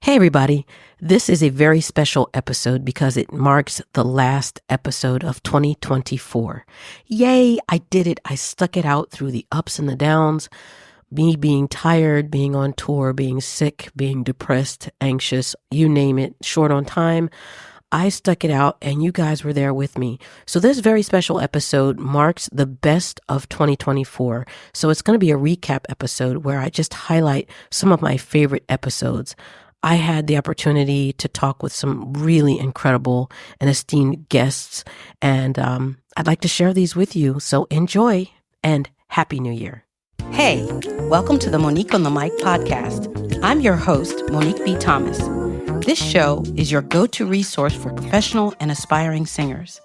Hey, everybody. This is a very special episode because it marks the last episode of 2024. Yay, I did it. I stuck it out through the ups and the downs, me being tired, being on tour, being sick, being depressed, anxious, you name it, short on time. I stuck it out and you guys were there with me. So this very special episode marks the best of 2024. So it's going to be a recap episode where I just highlight some of my favorite episodes. I had the opportunity to talk with some really incredible and esteemed guests, and I'd like to share these with you. So enjoy and Happy New Year. Hey, welcome to the Monique on the Mic podcast. I'm your host, Monique B. Thomas. This show is your go-to resource for professional and aspiring singers.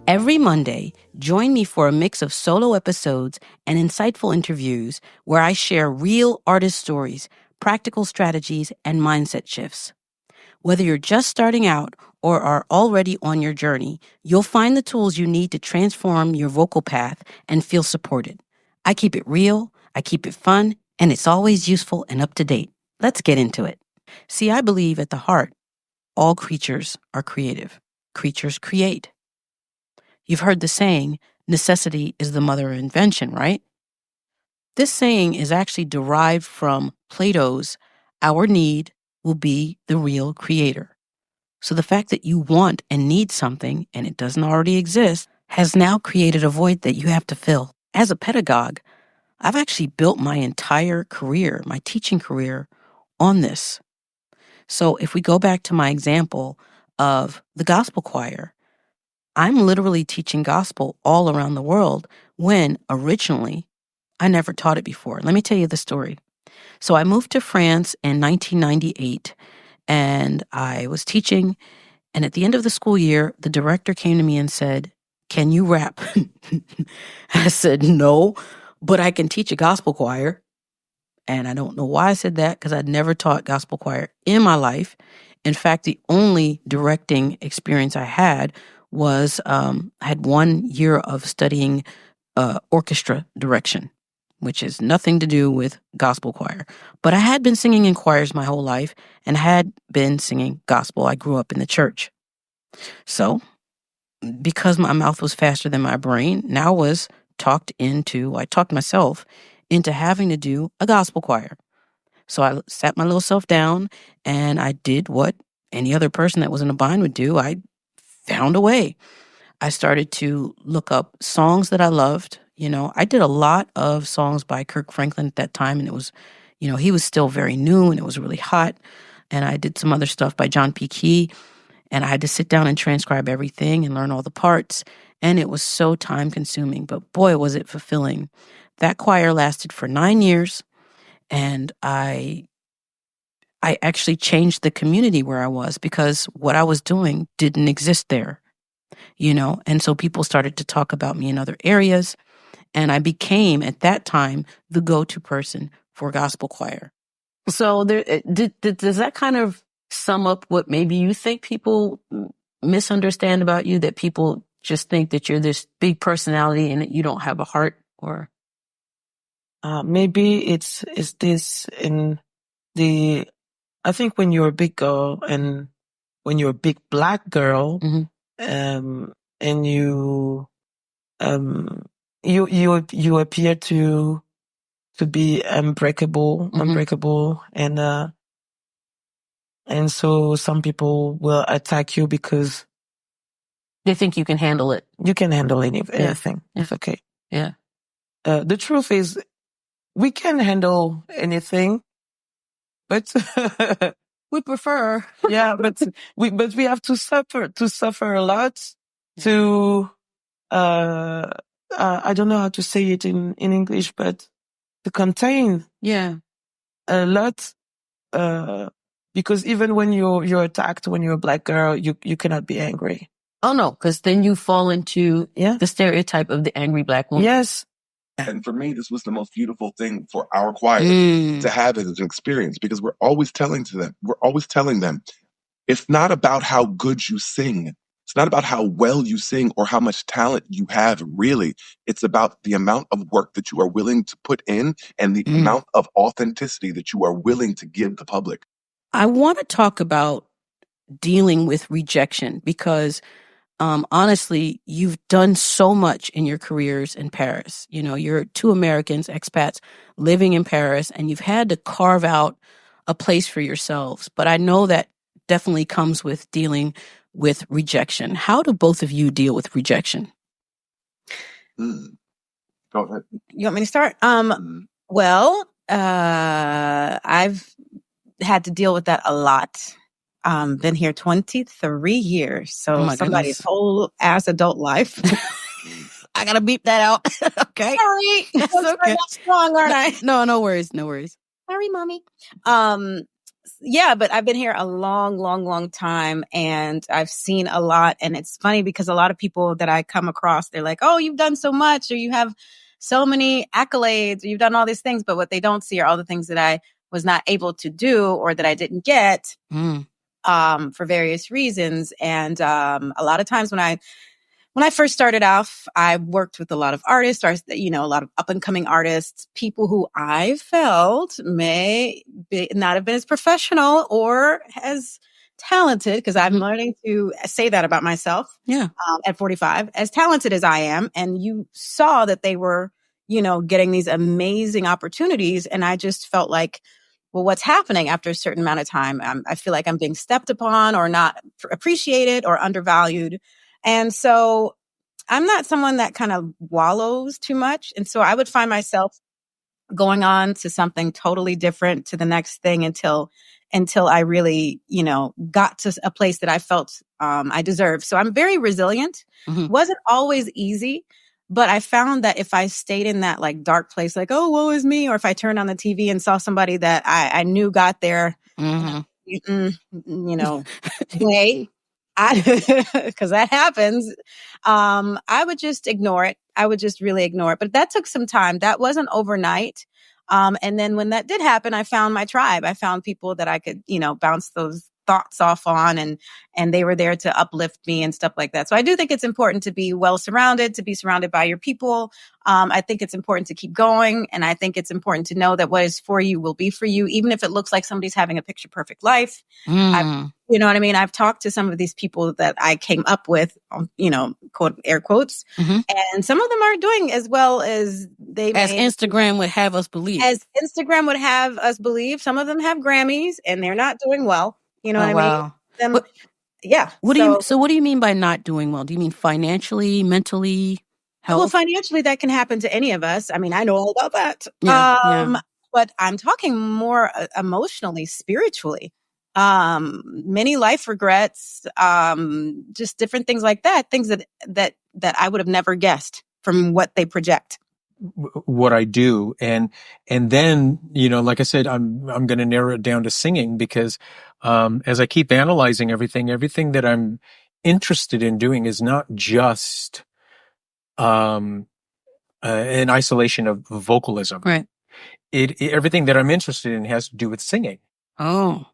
Every Monday, join me for a mix of solo episodes and insightful interviews where I share real artist stories, practical strategies, and mindset shifts. Whether you're just starting out or are already on your journey, you'll find the tools you need to transform your vocal path and feel supported. I keep it real, I keep it fun, and it's always useful and up to date. Let's get into it. See, I believe at the heart, all creatures are creative. Creatures create. You've heard the saying, necessity is the mother of invention, right? This saying is actually derived from Plato's, our need will be the real creator. So the fact that you want and need something and it doesn't already exist has now created a void that you have to fill. As a pedagogue, I've actually built my entire career, my teaching career, on this. So if we go back to my example of the gospel choir, I'm literally teaching gospel all around the world when originally I never taught it before. Let me tell you the story. So I moved to France in 1998 and I was teaching. And at the end of the school year, the director came to me and said, "Can you rap?" I said, "No, but I can teach a gospel choir." And I don't know why I said that because I'd never taught gospel choir in my life. In fact, the only directing experience I had was I had 1 year of studying orchestra direction, which has nothing to do with gospel choir. But I had been singing in choirs my whole life and had been singing gospel. I grew up in the church. So because my mouth was faster than my brain, now I talked myself into having to do a gospel choir. So I sat my little self down and I did what any other person that was in a bind would do. I found a way. I started to look up songs that I loved. I did a lot of songs by Kirk Franklin at that time, and it was, he was still very new and it was really hot. And I did some other stuff by John P. Key, and I had to sit down and transcribe everything and learn all the parts. And it was so time consuming, but boy, was it fulfilling. That choir lasted for 9 years, and I actually changed the community where I was because what I was doing didn't exist there, and so people started to talk about me in other areas. And I became, at that time, the go-to person for gospel choir. So does that kind of sum up what maybe you think people misunderstand about you, that people just think that you're this big personality and that you don't have a heart? Or maybe it's this in the, I think when you're a big girl and when you're a big black girl, Mhm. And you appear to be unbreakable, Mhm. and so some people will attack you because They think you can handle it. you can handle anything. Yeah. It's okay. Yeah. The truth is, we can handle anything, but We prefer. yeah, but we have to suffer a lot to I don't know how to say it in English, but to contain Yeah. a lot, because even when you're attacked, when you're a black girl, you cannot be angry. Oh no, because then you fall into Yeah. the stereotype of the angry black woman. Yes. And for me, this was the most beautiful thing for our choir Mm. to have as an experience, because we're always telling them, it's not about how good you sing. It's not about how well you sing or how much talent you have, really. It's about the amount of work that you are willing to put in and the amount of authenticity that you are willing to give the public. I want to talk about dealing with rejection because honestly, you've done so much in your careers in Paris. You know, you're two Americans, expats, living in Paris, and you've had to carve out a place for yourselves. But I know that definitely comes with dealing with rejection. How do both of you deal with rejection? Go ahead. You want me to start? Well, I've had to deal with that a lot. Been here 23 years. So somebody's goodness. whole ass adult life. I gotta beep that out. Okay. Sorry. That's I'm okay. not strong, aren't I? No worries. No worries. Sorry, mommy. Yeah, but I've been here a long time and I've seen a lot. And it's funny because a lot of people that I come across, they're like, oh, you've done so much, or you have so many accolades, or you've done all these things. But what they don't see are all the things that I was not able to do or that I didn't get for various reasons. And a lot of times when I first started off, I worked with a lot of artists, or, a lot of up and coming artists, people who I felt may not have been as professional or as talented, because I'm learning to say that about myself. Yeah. At 45, as talented as I am. And you saw that they were, getting these amazing opportunities. And I just felt like, well, what's happening after a certain amount of time? I feel like I'm being stepped upon or not appreciated or undervalued. And so I'm not someone that kind of wallows too much. And so I would find myself going on to something totally different, to the next thing until I really, got to a place that I felt I deserved. So I'm very resilient. Wasn't always easy, but I found that if I stayed in that like dark place, like, oh, woe is me, or if I turned on the TV and saw somebody that I knew got there, way, because that happens, I would just ignore it. I would just really ignore it. But that took some time. That wasn't overnight. And then when that did happen, I found my tribe. I found people that I could, bounce those thoughts off on, and they were there to uplift me and stuff like that. So I do think it's important to be well surrounded, to be surrounded by your people. I think it's important to keep going. And I think it's important to know that what is for you will be for you, even if it looks like somebody's having a picture perfect life. You know what I mean? I've talked to some of these people that I came up with, quote, air quotes, and some of them aren't doing as well as Instagram would have us believe. As Instagram would have us believe. Some of them have Grammys and they're not doing well. You know what I mean? Yeah. What do you mean by not doing well? Do you mean financially, mentally, health? Well, financially, that can happen to any of us. I mean, I know all about that. But I'm talking more emotionally, spiritually. Many life regrets, just different things like that. Things that I would have never guessed from what they project. What I do. And then, like I said, I'm going to narrow it down to singing because, as I keep analyzing everything that I'm interested in doing is not just, an isolation of vocalism. Right. Everything that I'm interested in has to do with singing. Oh.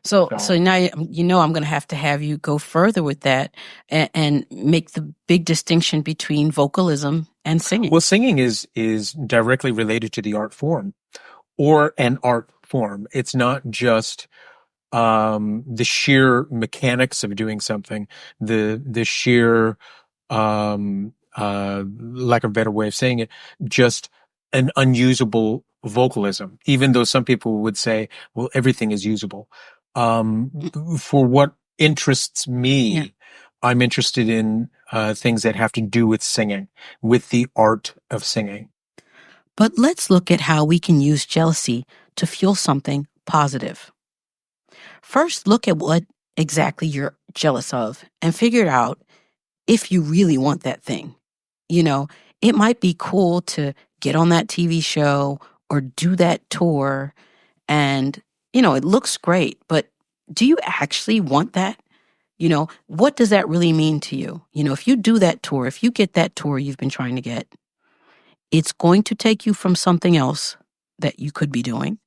So now, I'm going to have you go further with that and make the big distinction between vocalism and singing. Well, singing is directly related to the art form or an art form. It's not just, the sheer mechanics of doing something, the sheer, lack of a better way of saying it, just an unusable vocalism, even though some people would say, well, everything is usable. For what interests me, I'm interested in things that have to do with singing, with the art of singing. But let's look at how we can use jealousy to fuel something positive. First, look at what exactly you're jealous of and figure out if you really want that thing. It might be cool to get on that TV show or do that tour and it looks great, but do you actually want that? What does that really mean to you? If you do that tour, if you get that tour you've been trying to get, it's going to take you from something else that you could be doing.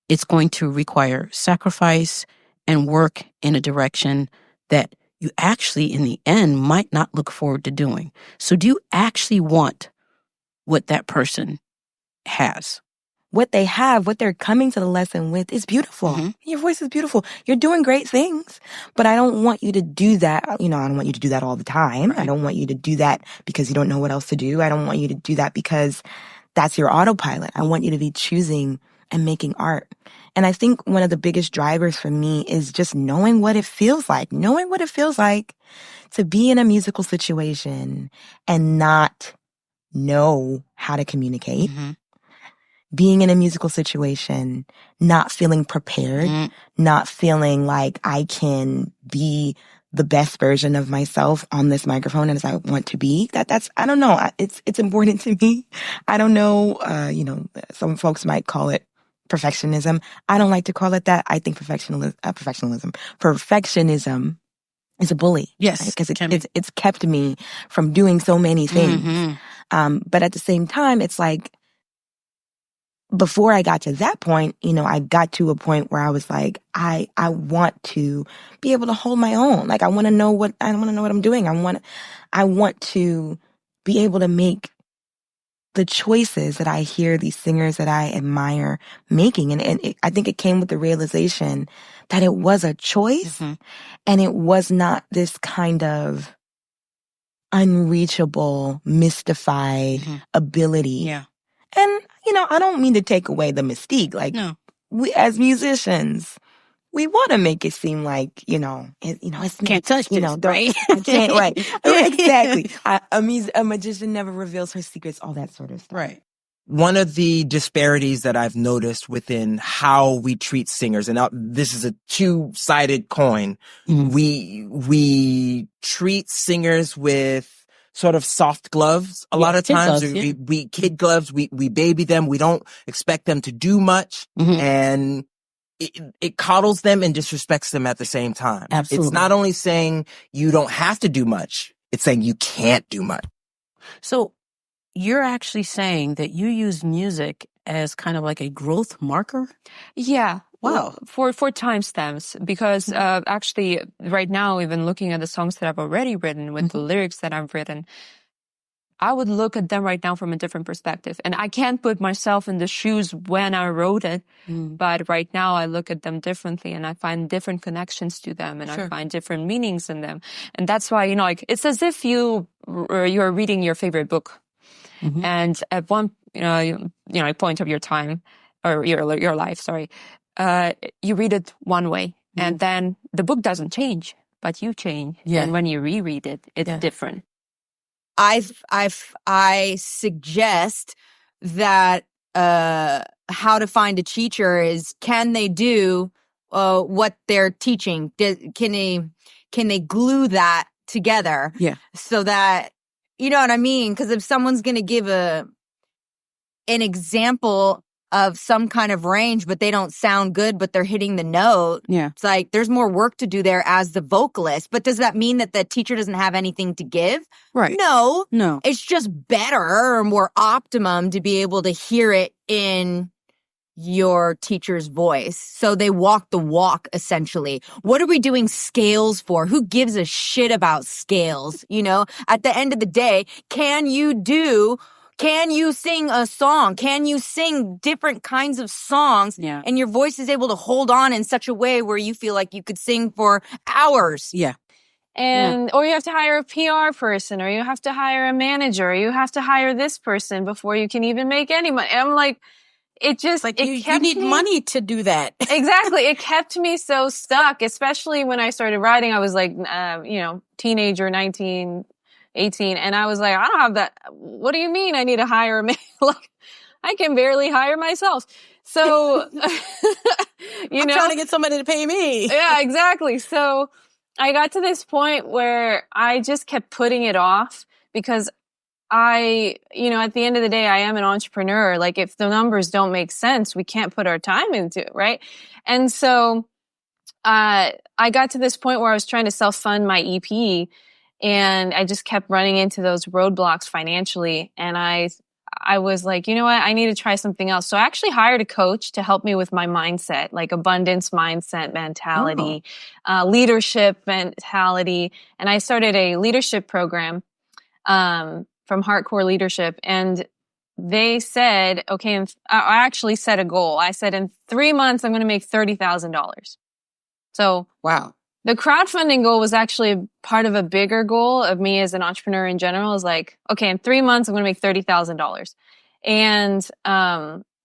It's going to require sacrifice and work in a direction that you actually, in the end, might not look forward to doing. So do you actually want what that person has? what they have, what they're coming to the lesson with is beautiful. Mhm. Your voice is beautiful. You're doing great things, but I don't want you to do that. You know, I don't want you to do that all the time. I don't want you to do that because you don't know what else to do. I don't want you to do that because that's your autopilot. I want you to be choosing and making art. And I think one of the biggest drivers for me is just knowing what it feels like to be in a musical situation and not know how to communicate. Mhm. Being in a musical situation, not feeling prepared, not feeling like I can be the best version of myself on this microphone as I want to be. That's, I don't know. It's important to me. I don't know, some folks might call it perfectionism. I don't like to call it that. I think perfectionism is a bully. Yes. Because it's kept me from doing so many things. But at the same time, it's like, before I got to that point, I got to a point where I was like, I want to be able to hold my own. Like, I want to know what I'm doing. I want to be able to make the choices that I hear these singers that I admire making. And I think it came with the realization that it was a choice and it was not this kind of unreachable, mystified ability. Yeah. And, I don't mean to take away the mystique. Like, we as musicians, we want to make it seem like, it's Can't touch this, right? I can't, right. Exactly. A magician never reveals her secrets, all that sort of stuff. Right. One of the disparities that I've noticed within how we treat singers, and this is a two-sided coin, we treat singers with sort of soft gloves a lot of times. We kid gloves, we baby them, we don't expect them to do much, and it coddles them and disrespects them at the same time. Absolutely. It's not only saying you don't have to do much, it's saying you can't do much. So you're actually saying that you use music as kind of like a growth marker? Yeah. Wow. For timestamps, because actually right now, even looking at the songs that I've already written with the lyrics that I've written, I would look at them right now from a different perspective. And I can't put myself in the shoes when I wrote it, but right now I look at them differently and I find different connections to them and I find different meanings in them. And that's why, like, it's as if you're reading your favorite book. And at one, point of your time or your life, you read it one way and then the book doesn't change, but you change. Yeah. And when you reread it, it's different. I suggest that how to find a teacher is, can they do what they're teaching? Can they glue that together? Yeah. So that, you know what I mean? Because if someone's going to give an example of some kind of range, but they don't sound good, but they're hitting the note. Yeah. It's like, there's more work to do there as the vocalist. But does that mean that the teacher doesn't have anything to give? Right. No. No. It's just better or more optimum to be able to hear it in your teacher's voice. So they walk the walk, essentially. What are we doing scales for? Who gives a shit about scales? At the end of the day, can you sing a song? Can you sing different kinds of songs? Yeah. And your voice is able to hold on in such a way where you feel like you could sing for hours. Yeah. Or you have to hire a PR person, or you have to hire a manager, or you have to hire this person before you can even make any money. I'm like, it just, like you need money to do that. Exactly. It kept me so stuck, especially when I started writing. I was like, teenager, 19, 18. And I was like, I don't have that. What do you mean I need to hire a man? Like, I can barely hire myself. So, I'm trying to get somebody to pay me. Yeah, exactly. So I got to this point where I just kept putting it off because at the end of the day, I am an entrepreneur. Like, if the numbers don't make sense, we can't put our time into it, right? And so I got to this point where I was trying to self-fund my EP, and I just kept running into those roadblocks financially. And I was like, you know what? I need to try something else. So I actually hired a coach to help me with my mindset, like abundance mindset mentality, leadership mentality. And I started a leadership program from Hardcore Leadership. And they said, okay, and I actually set a goal. I said in 3 months, I'm going to make $30,000. So wow. The crowdfunding goal was actually part of a bigger goal of me as an entrepreneur in general. Is like, okay, in 3 months, I'm going to make $30,000. And,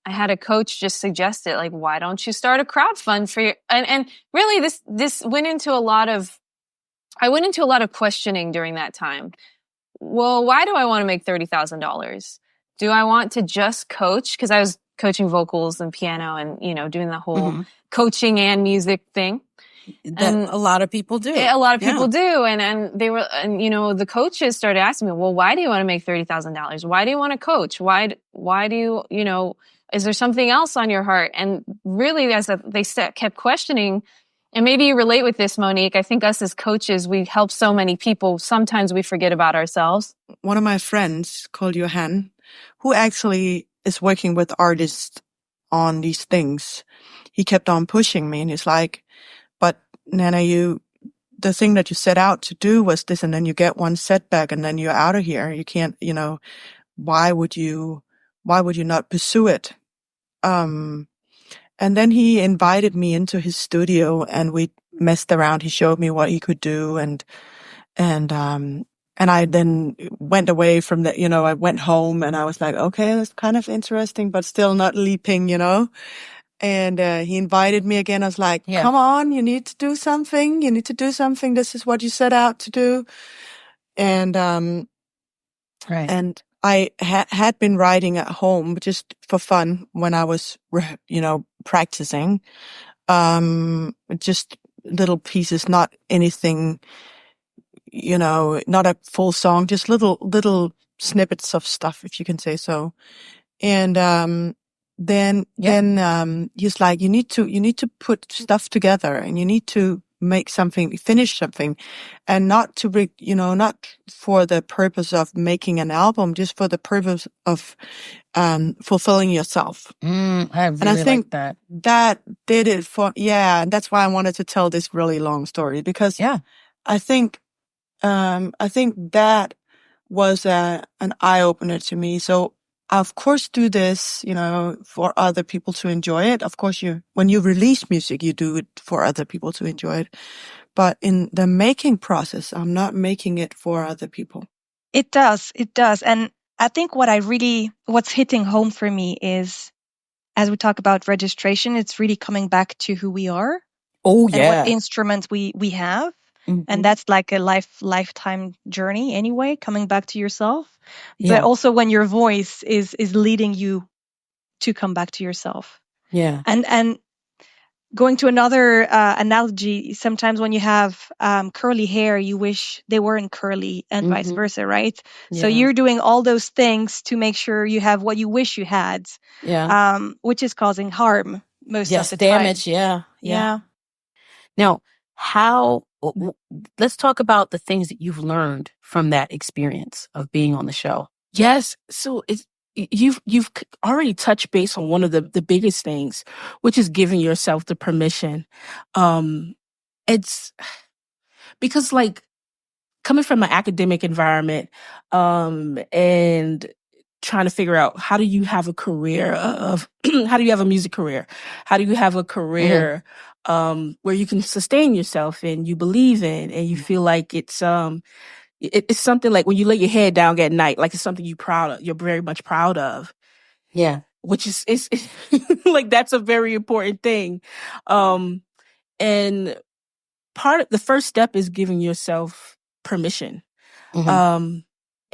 I had a coach just suggest it, like, why don't you start a crowdfund for your, and really this went into a lot of, I went into a lot of questioning during that time. Well, why do I want to make $30,000? Do I want to just coach? Cause I was coaching vocals and piano and, doing the whole coaching and music thing. That a lot of people do. A lot of people do. And they were, the coaches started asking me, well, why do you want to make $30,000? Why do you want to coach? Why do you, is there something else on your heart? And really, as they kept questioning, and maybe you relate with this, Monique, I think us as coaches, we help so many people. Sometimes we forget about ourselves. One of my friends called Johan, who actually is working with artists on these things. He kept on pushing me and he's like, but Nana, the thing that you set out to do was this, and then you get one setback and then you're out of here. You can't, why would you not pursue it? And then he invited me into his studio and we messed around. He showed me what he could do. And I then went away from that, I went home and I was like, okay, that's kind of interesting, but still not leaping, And he invited me again. I was like, come on, you need to do something. You need to do something. This is what you set out to do. And right. And I had been writing at home just for fun when I was, practicing. Just little pieces, not anything, not a full song, just little snippets of stuff, if you can say so. And, then he's like, you need to put stuff together and you need to make something, finish something, and not to not for the purpose of making an album, just for the purpose of, fulfilling yourself. I think like that did it and that's why I wanted to tell this really long story, because I think that was an eye opener to me. So I, of course, do this, for other people to enjoy it. Of course, when you release music, you do it for other people to enjoy it. But in the making process, I'm not making it for other people. It does. And I think what's hitting home for me is, as we talk about registration, it's really coming back to who we are. Oh, yeah. And what instruments we have. Mm-hmm. And that's like a lifetime journey anyway, coming back to yourself. Yeah. But also when your voice is leading you to come back to yourself. Yeah. And going to another analogy, sometimes when you have curly hair, you wish they weren't curly and vice versa, right? Yeah. So you're doing all those things to make sure you have what you wish you had, which is causing harm most of the damage, time. Yeah. Now, let's talk about the things that you've learned from that experience of being on the show. Yes. So you've already touched base on one of the biggest things, which is giving yourself the permission. It's because like coming from an academic environment, and trying to figure out how do you have a career how do you have a music career? How do you have a career, where you can sustain yourself and you believe in, and you feel like it's something like when you lay your head down at night, like it's something you're very much proud of. Yeah. Which is like, that's a very important thing. And the first step is giving yourself permission, and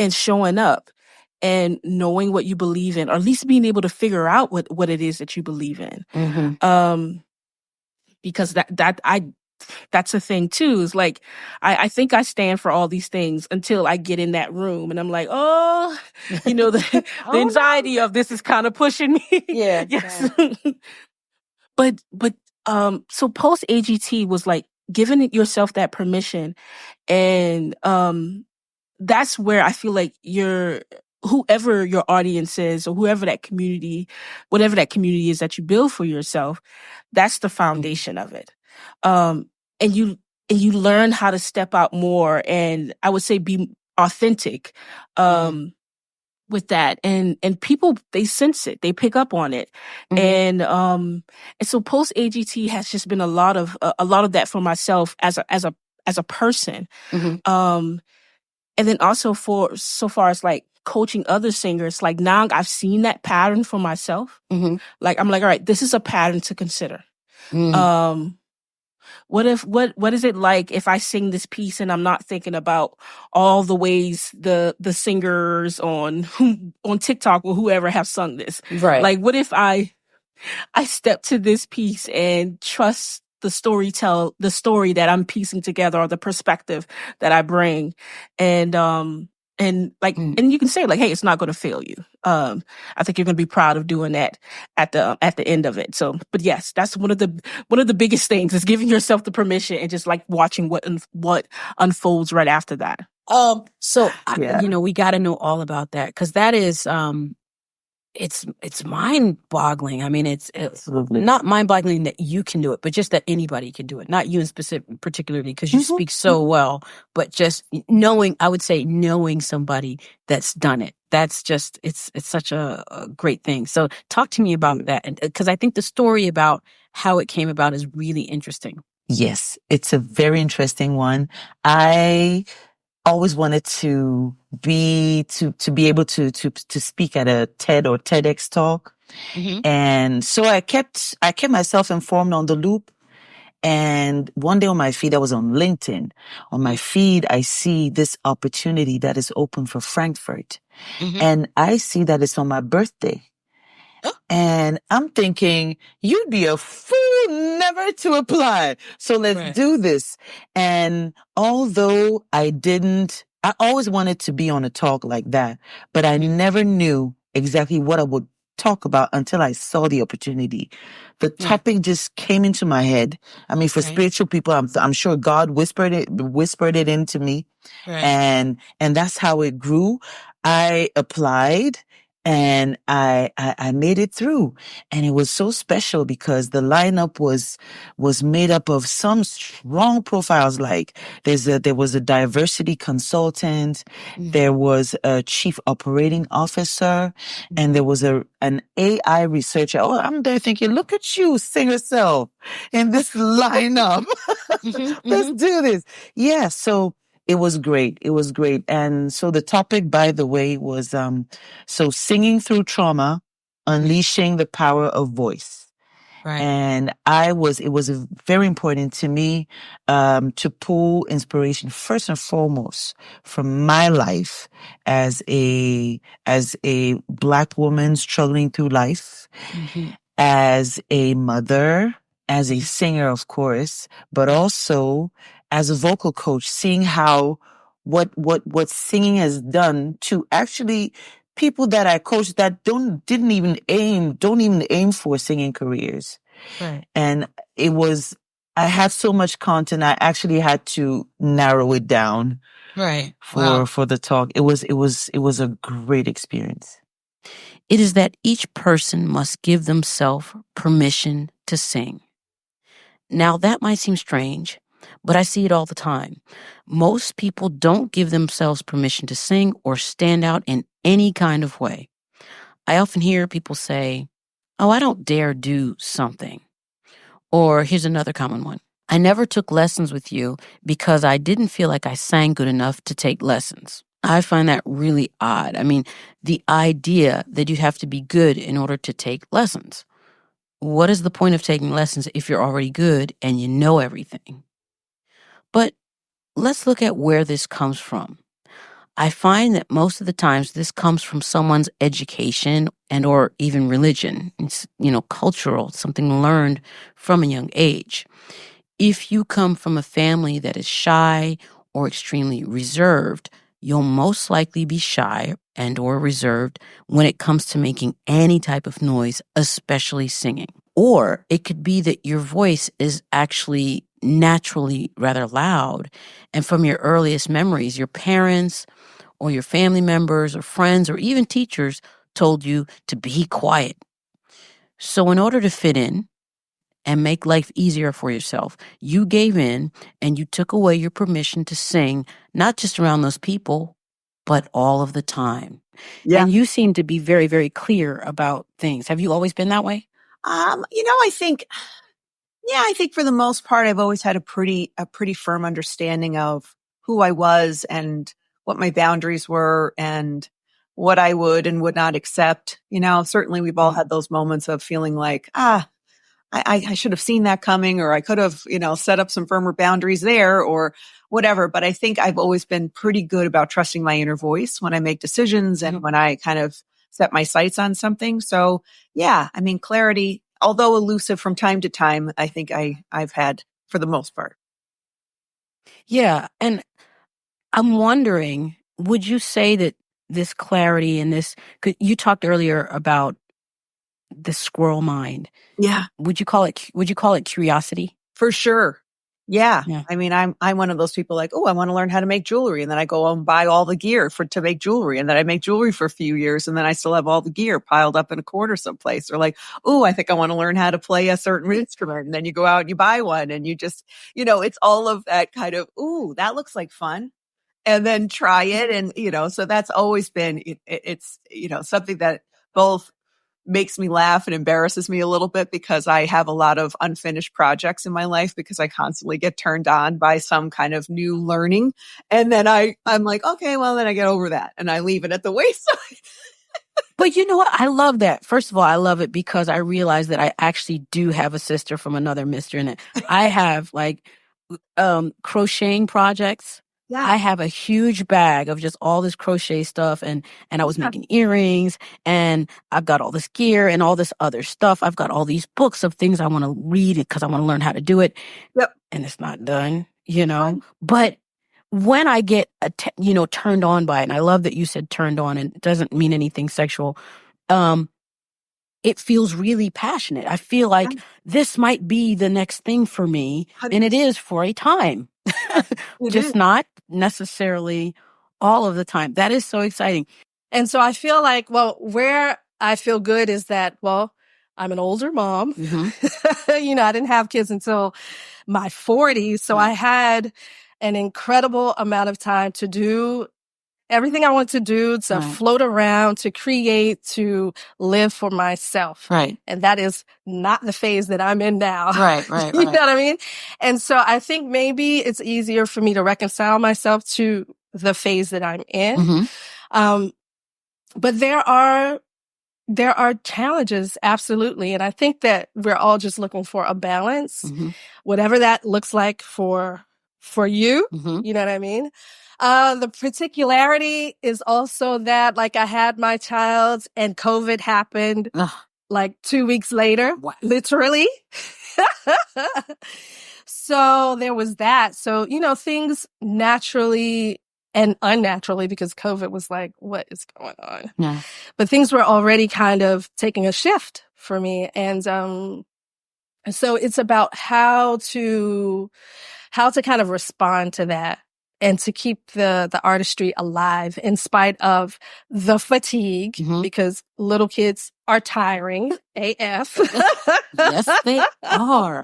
showing up and knowing what you believe in, or at least being able to figure out what it is that you believe in. Because that's a thing too, is like, I think I stand for all these things until I get in that room and I'm like, the anxiety of this is kind of pushing me. Yeah. Yes. But so post AGT was like giving yourself that permission. And, that's where I feel like whoever your audience is, or whoever that community, whatever that community is that you build for yourself, that's the foundation of it. And you learn how to step out more, and I would say be authentic, with that, and people, they sense it, they pick up on it. And so post AGT has just been a lot of that for myself as a person. And then also for so far as like coaching other singers, like now I've seen that pattern for myself. Like I'm like, all right, this is a pattern to consider. What is it like if I sing this piece and I'm not thinking about all the ways the singers on TikTok or whoever have sung this? Right. Like, what if I step to this piece and trust the story that I'm piecing together, or the perspective that I bring, and like, and you can say like, hey, it's not going to fail you. I think you're going to be proud of doing that at the end of it. So, but yes, that's one of the biggest things, is giving yourself the permission and just like watching what unfolds right after that. So we got to know all about that, because that is it's mind-boggling. I mean, it's not mind-boggling that you can do it, but just that anybody can do it. Not you in particularly, because you speak so well, but just knowing somebody that's done it. That's just, it's such a great thing. So talk to me about that, because I think the story about how it came about is really interesting. Yes, it's a very interesting one. I always wanted to be able to speak at a TED or TEDx talk. And so I kept myself informed on the loop. And one day on my feed, I was on LinkedIn. On my feed, I see this opportunity that is open for Frankfurt. And I see that it's on my birthday. And I'm thinking, you'd be a fool never to apply. So let's do this. And although I always wanted to be on a talk like that, but I never knew exactly what I would talk about until I saw the opportunity. The topic just came into my head. I mean, for spiritual people, I'm sure God whispered it into me. And that's how it grew. I applied. And I made it through. And it was so special because the lineup was made up of some strong profiles. Like there was a diversity consultant, there was a chief operating officer, and there was an AI researcher. Oh, I'm there thinking, look at you, singer self in this lineup. Let's do this. Yeah. So it was great. It was great. And so the topic, by the way, was, so singing through trauma, unleashing the power of voice. And it was very important to me, to pull inspiration first and foremost from my life as a Black woman struggling through life, as a mother, as a singer, of course, but also as a vocal coach, seeing how what singing has done to actually people that I coach that don't even aim for singing careers. And I had so much content, I actually had to narrow it down. For the talk. It was a great experience. It is that each person must give themselves permission to sing. Now, that might seem strange, but I see it all the time. Most people don't give themselves permission to sing or stand out in any kind of way. I often hear people say, oh, I don't dare do something. Or here's another common one. I never took lessons with you because I didn't feel like I sang good enough to take lessons. I find that really odd. I mean, the idea that you have to be good in order to take lessons. What is the point of taking lessons if you're already good and you know everything? But let's look at where this comes from. I find that most of the times this comes from someone's education and or even religion. It's, cultural, something learned from a young age. If you come from a family that is shy or extremely reserved, you'll most likely be shy and or reserved when it comes to making any type of noise, especially singing. Or it could be that your voice is actually naturally rather loud. And from your earliest memories, your parents or your family members or friends or even teachers told you to be quiet. So in order to fit in and make life easier for yourself, you gave in and you took away your permission to sing, not just around those people, but all of the time. Yeah. And you seem to be very, very clear about things. Have you always been that way? I think for the most part, I've always had a pretty firm understanding of who I was and what my boundaries were and what I would and would not accept. Certainly we've all had those moments of feeling like, I should have seen that coming, or I could have, set up some firmer boundaries there or whatever. But I think I've always been pretty good about trusting my inner voice when I make decisions and when I kind of set my sights on something. So yeah, clarity, although elusive from time to time, I think I've had for the most part. Yeah. And I'm wondering, would you say that this clarity and this, 'cause you talked earlier about the squirrel mind. Yeah. Would you call it curiosity? For sure. Yeah. Yeah. I'm one of those people like, oh, I want to learn how to make jewelry. And then I go and buy all the gear to make jewelry. And then I make jewelry for a few years. And then I still have all the gear piled up in a corner someplace. Or like, oh, I think I want to learn how to play a certain instrument. And then you go out and you buy one and you just, it's all of that kind of, ooh, that looks like fun. And then try it. And, so that's always been, it's, something that both makes me laugh and embarrasses me a little bit because I have a lot of unfinished projects in my life because I constantly get turned on by some kind of new learning. And then I'm like, okay, well, then I get over that and I leave it at the wayside. But you know what? I love that. First of all, I love it because I realize that I actually do have a sister from another mister in it. I have crocheting projects. Yeah. I have a huge bag of just all this crochet stuff and I was making earrings and I've got all this gear and all this other stuff. I've got all these books of things I want to read because I want to learn how to do it. Yep. And it's not done, But when I get, turned on by it, and I love that you said turned on and it doesn't mean anything sexual. It feels really passionate. I feel like this might be the next thing for me. And it is for a time. Just not necessarily all of the time. That is so exciting. And so I feel like, where I feel good is that, I'm an older mom. Mm-hmm. I didn't have kids until my 40s. So I had an incredible amount of time to do everything I want to do, to float around, to create, to live for myself. Right. And that is not the phase that I'm in now. Right. You know what I mean? And so I think maybe it's easier for me to reconcile myself to the phase that I'm in. Mm-hmm. But there are challenges, absolutely. And I think that we're all just looking for a balance, whatever that looks like for you. Mm-hmm. You know what I mean? The particularity is also that, I had my child and COVID happened, 2 weeks later, literally. So there was that. So, things naturally and unnaturally, because COVID was like, what is going on? Yeah. But things were already kind of taking a shift for me. And, so it's about how to kind of respond to that. And to keep the artistry alive in spite of the fatigue, because little kids are tiring AF. Yes, they are.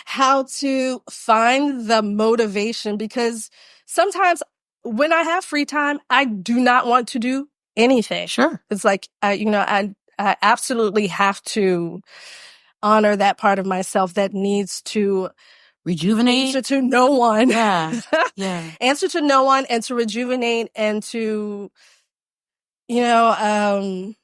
How to find the motivation, because sometimes when I have free time, I do not want to do anything. Sure. It's like, I absolutely have to honor that part of myself that needs to rejuvenate. Answer to no one. Yeah. Answer to no one and to rejuvenate and to, kind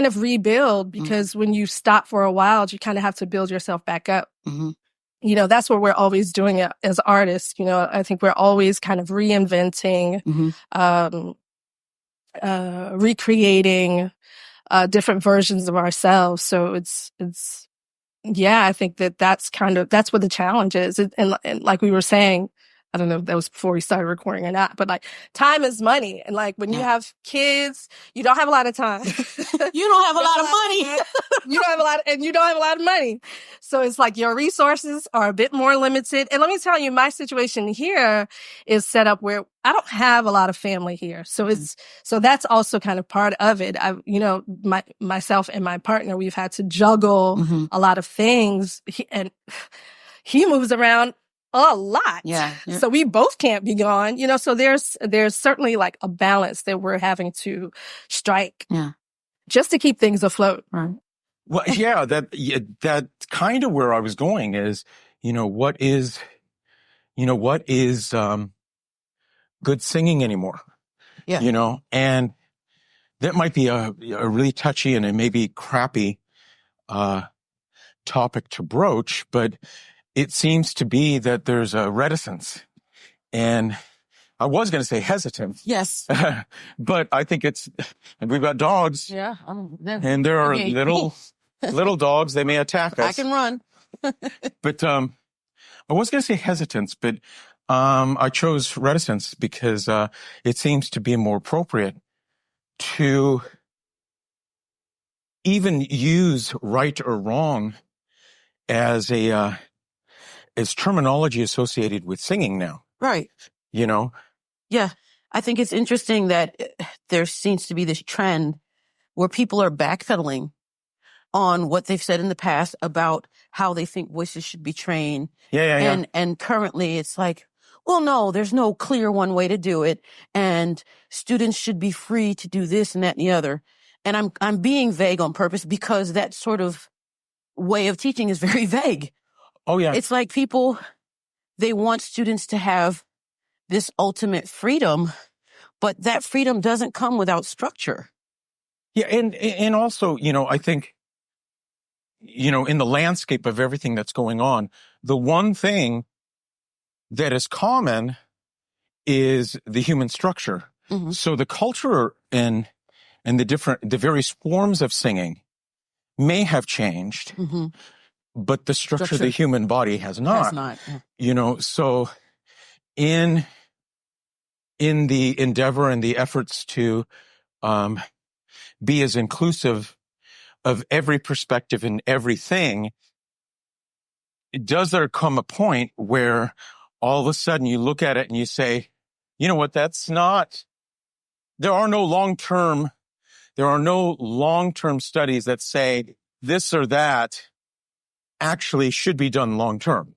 of rebuild, because when you stop for a while, you kind of have to build yourself back up. Mm-hmm. That's what we're always doing it as artists. I think we're always kind of reinventing, recreating, different versions of ourselves. So it's, yeah, I think that's what the challenge is. And like we were saying, I don't know if that was before we started recording or not, but time is money. And when you have kids, you don't have a lot of time. You don't have a lot of money. You don't have a lot of money. So it's your resources are a bit more limited. And let me tell you, my situation here is set up where I don't have a lot of family here. So so that's also kind of part of it. Myself and my partner, we've had to juggle a lot of things. He moves around a lot. Yeah. So we both can't be gone, you know, so there's certainly like a balance that we're having to strike. Yeah. Just to keep things afloat. Right. Well, yeah, that kind of where I was going is, what is good singing anymore? Yeah. And that might be a really touchy and a maybe crappy, topic to broach, but it seems to be that there's a reticence, and I was going to say hesitance. Yes. But I think and we've got dogs. Yeah. And there are little dogs. They may attack us. I can run. But, I was going to say hesitance, but, I chose reticence because, it seems to be more appropriate to even use right or wrong as as terminology associated with singing now. Right. Yeah. I think it's interesting that there seems to be this trend where people are backpedaling on what they've said in the past about how they think voices should be trained. Yeah. And currently it's like, well, no, there's no clear one way to do it. And students should be free to do this and that and the other. And I'm being vague on purpose because that sort of way of teaching is very vague. Oh, yeah. It's like they want students to have this ultimate freedom, but that freedom doesn't come without structure. Yeah. And also, I think, in the landscape of everything that's going on, the one thing that is common is the human structure. Mm-hmm. So the culture and the various forms of singing may have changed, Mm-hmm. but the structure of the human body has not. Has not. Yeah. So in the endeavor and the efforts to be as inclusive of every perspective and everything, does there come a point where all of a sudden you look at it and you say, you know what, there are no long-term studies that say this or that actually should be done long-term.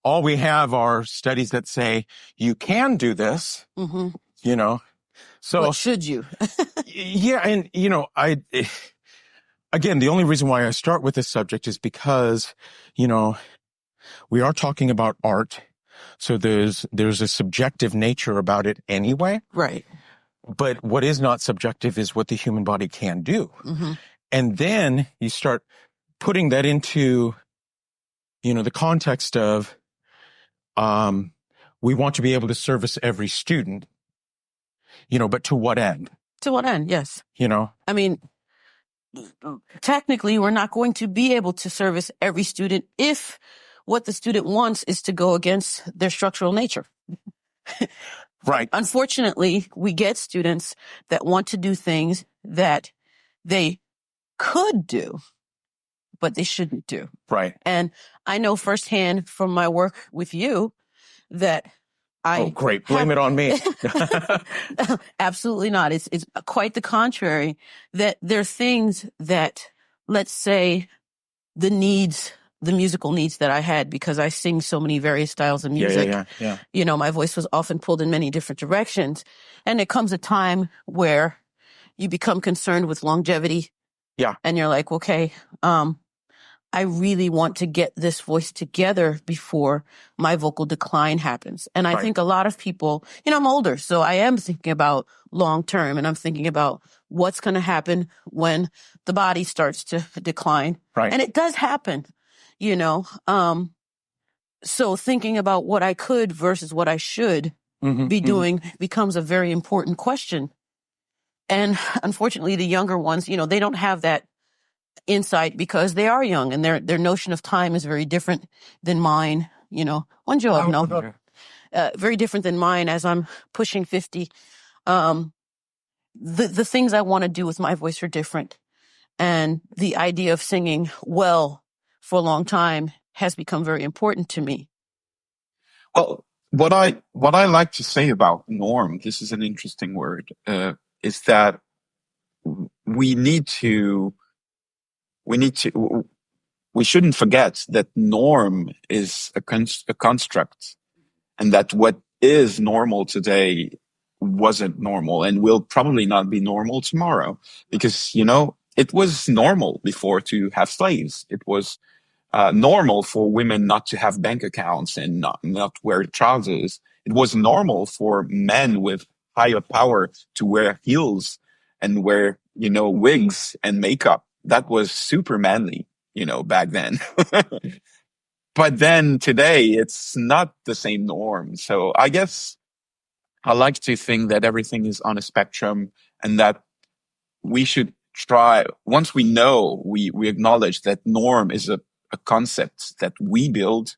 All we have are studies that say you can do this, Mm-hmm. So what should you? Yeah. And, again, the only reason why I start with this subject is because, we are talking about art. So there's a subjective nature about it anyway. Right. But what is not subjective is what the human body can do. Mm-hmm. And then you start putting that into, the context of, we want to be able to service every student, but to what end? To what end? Yes. I mean, technically, we're not going to be able to service every student if what the student wants is to go against their structural nature. Right. Unfortunately, we get students that want to do things that they could do, but they shouldn't do. Right. And I know firsthand from my work with you that oh, great. Blame it on me. Absolutely not. It's quite the contrary, that there are things that, let's say, the musical needs that I had, because I sing so many various styles of music. Yeah. My voice was often pulled in many different directions. And there comes a time where you become concerned with longevity. Yeah. And you're like, okay, I really want to get this voice together before my vocal decline happens. And I think a lot of people, I'm older, so I am thinking about long term, and I'm thinking about what's going to happen when the body starts to decline. Right. And it does happen, so thinking about what I could versus what I should be doing becomes a very important question. And unfortunately, the younger ones, they don't have that insight because they are young, and their notion of time is very different than mine. Very different than mine as I'm pushing 50. The things I want to do with my voice are different, and the idea of singing well for a long time has become very important to me. Well, what I like to say about norm, this is an interesting word, is that we shouldn't forget that norm is a construct and that what is normal today wasn't normal and will probably not be normal tomorrow. Because, it was normal before to have slaves. It was normal for women not to have bank accounts and not wear trousers. It was normal for men with higher power to wear heels and wear, wigs and makeup. That was super manly, back then. But then today it's not the same norm. So I guess I like to think that everything is on a spectrum and that we should try, once we know, we acknowledge that norm is a concept that we build.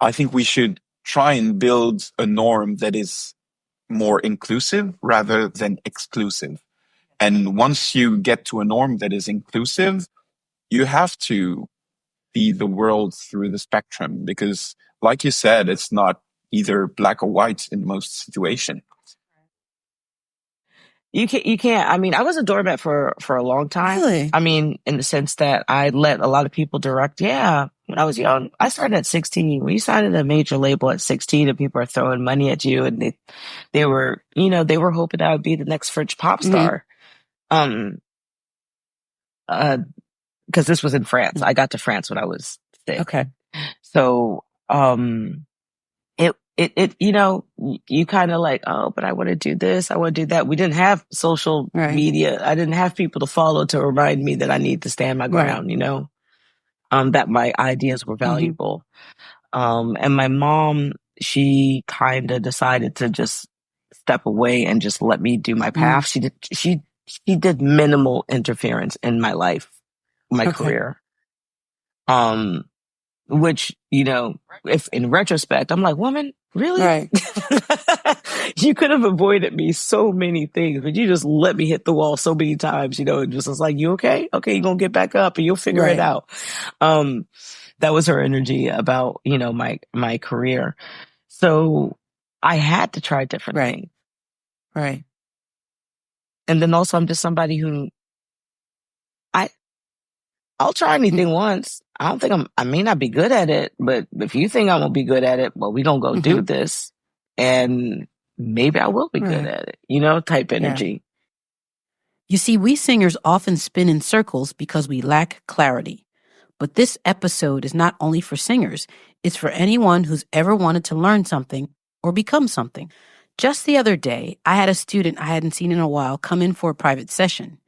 I think we should try and build a norm that is more inclusive rather than exclusive. And once you get to a norm that is inclusive, you have to see the world through the spectrum because, like you said, it's not either black or white in most situations. You can't. I mean, I was a doormat for a long time. Really? I mean, in the sense that I let a lot of people direct. Yeah. When I was young, I started at 16. When you signed at a major label at 16 and people are throwing money at you and they were hoping I would be the next French pop star. Cause this was in France. I got to France when I was 6. Okay. So, you kind of like, oh, but I want to do this. I want to do that. We didn't have social media. I didn't have people to follow to remind me that I need to stand my ground, that my ideas were valuable. And my mom, she kind of decided to just step away and just let me do my path. She did minimal interference in my life, my career. Which, if in retrospect, I'm like, woman, really? Right. You could have avoided me so many things, but you just let me hit the wall so many times, and just was like, you okay? Okay, you're going to get back up and you'll figure it out. That was her energy about, my career. So I had to try different things. Right. And then also I'm just somebody who I'll try anything once. I don't think I may not be good at it, but if you think I'm going to be good at it, well, we going to go do this and maybe I will be good at it, type energy. You see, we singers often spin in circles because we lack clarity. But this episode is not only for singers, it's for anyone who's ever wanted to learn something or become something. Just the other day, I had a student I hadn't seen in a while come in for a private session.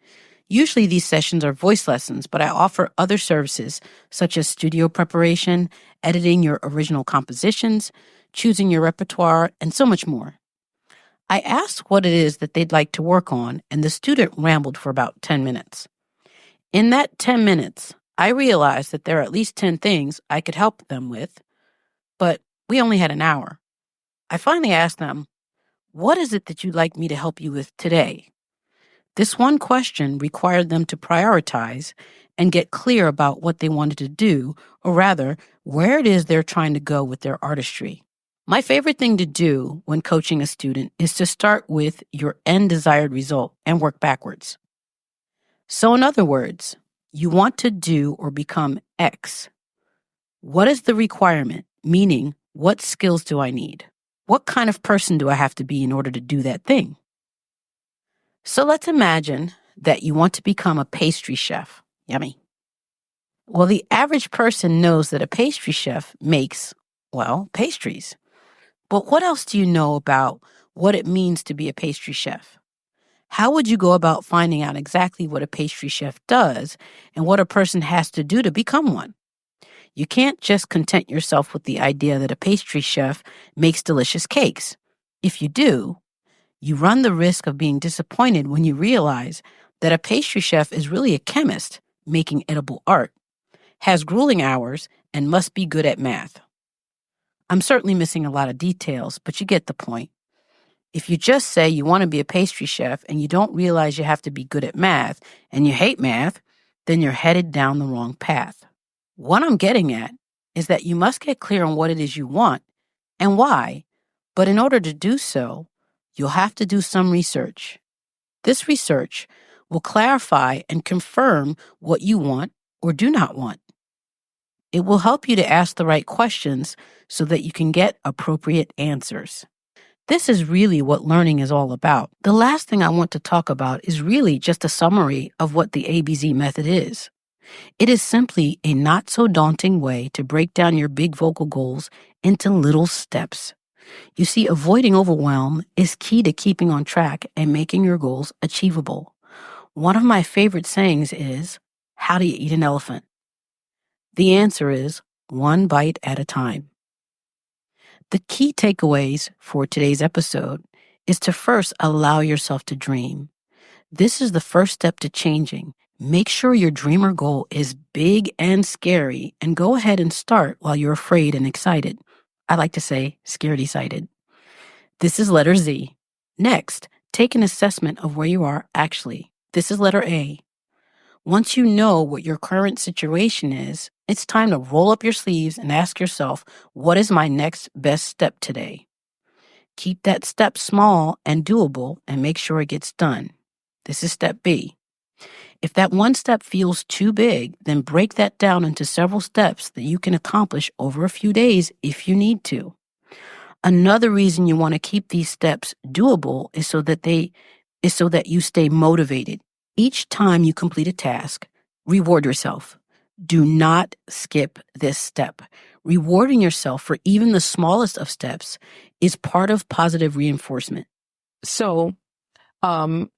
Usually these sessions are voice lessons, but I offer other services such as studio preparation, editing your original compositions, choosing your repertoire, and so much more. I asked what it is that they'd like to work on, and the student rambled for about 10 minutes. In that 10 minutes, I realized that there are at least 10 things I could help them with, but we only had an hour. I finally asked them, what is it that you'd like me to help you with today? This one question required them to prioritize and get clear about what they wanted to do, or rather, where it is they're trying to go with their artistry. My favorite thing to do when coaching a student is to start with your end desired result and work backwards. So in other words, you want to do or become X. What is the requirement? Meaning, what skills do I need? What kind of person do I have to be in order to do that thing? So let's imagine that you want to become a pastry chef. Yummy. Well, the average person knows that a pastry chef makes, pastries. But what else do you know about what it means to be a pastry chef? How would you go about finding out exactly what a pastry chef does and what a person has to do to become one? You can't just content yourself with the idea that a pastry chef makes delicious cakes. If you do, you run the risk of being disappointed when you realize that a pastry chef is really a chemist making edible art, has grueling hours, and must be good at math. I'm certainly missing a lot of details, but you get the point. If you just say you want to be a pastry chef and you don't realize you have to be good at math and you hate math, then you're headed down the wrong path. What I'm getting at is that you must get clear on what it is you want and why, but in order to do so, you'll have to do some research. This research will clarify and confirm what you want or do not want. It will help you to ask the right questions so that you can get appropriate answers. This is really what learning is all about. The last thing I want to talk about is really just a summary of what the ABZ method is. It is simply a not so daunting way to break down your big vocal goals into little steps. You see, avoiding overwhelm is key to keeping on track and making your goals achievable. One of my favorite sayings is, how do you eat an elephant? The answer is one bite at a time. The key takeaways for today's episode is to first allow yourself to dream. This is the first step to changing. Make sure your dream or goal is big and scary, and go ahead and start while you're afraid and excited. I like to say scaredy-sighted. This is letter Z. Next, take an assessment of where you are actually. This is letter A. Once you know what your current situation is, it's time to roll up your sleeves and ask yourself, what is my next best step today? Keep that step small and doable and make sure it gets done. This is step B. If that one step feels too big, then break that down into several steps that you can accomplish over a few days if you need to. Another reason you want to keep these steps doable is so that you stay motivated. Each time you complete a task, reward yourself. Do not skip this step. Rewarding yourself for even the smallest of steps is part of positive reinforcement. So,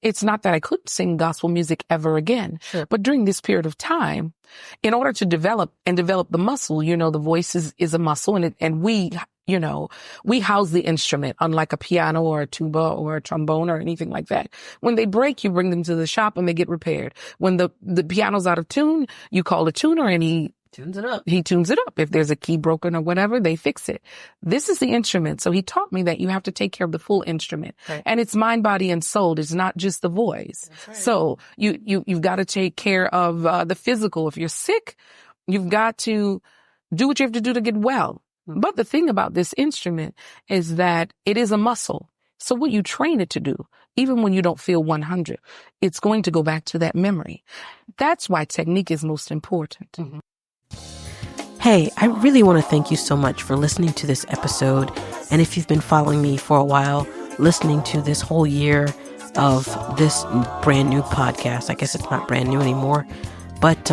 it's not that I couldn't sing gospel music ever again, Sure. but during this period of time, in order to develop the muscle, the voice is a muscle, and we house the instrument, unlike a piano or a tuba or a trombone or anything like that. When they break, you bring them to the shop and they get repaired. When the piano's out of tune, you call a tuner and he tunes it up. He tunes it up. If there's a key broken or whatever, they fix it. This is the instrument. So he taught me that you have to take care of the full instrument. Right. And it's mind, body, and soul. It's not just the voice. Right. So you've got to take care of the physical. If you're sick, you've got to do what you have to do to get well. But the thing about this instrument is that it is a muscle. So what you train it to do, even when you don't feel 100, it's going to go back to that memory. That's why technique is most important. Mm-hmm. Hey, I really want to thank you so much for listening to this episode. And if you've been following me for a while, listening to this whole year of this brand new podcast, I guess it's not brand new anymore, but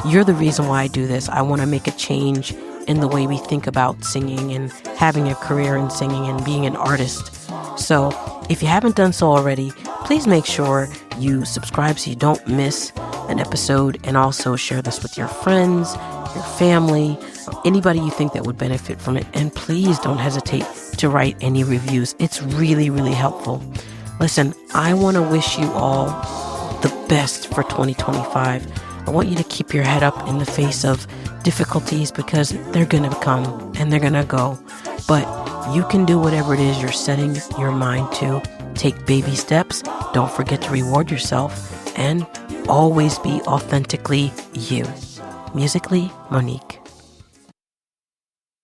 you're the reason why I do this. I want to make a change in the way we think about singing and having a career in singing and being an artist. So if you haven't done so already, please make sure you subscribe so you don't miss an episode, and also share this with your friends, your family, anybody you think that would benefit from it. And please don't hesitate to write any reviews. It's really, really helpful. Listen, I want to wish you all the best for 2025. I want you to keep your head up in the face of difficulties, because they're going to come and they're going to go. But you can do whatever it is you're setting your mind to. Take baby steps. Don't forget to reward yourself, and always be authentically you. Musically, Monique.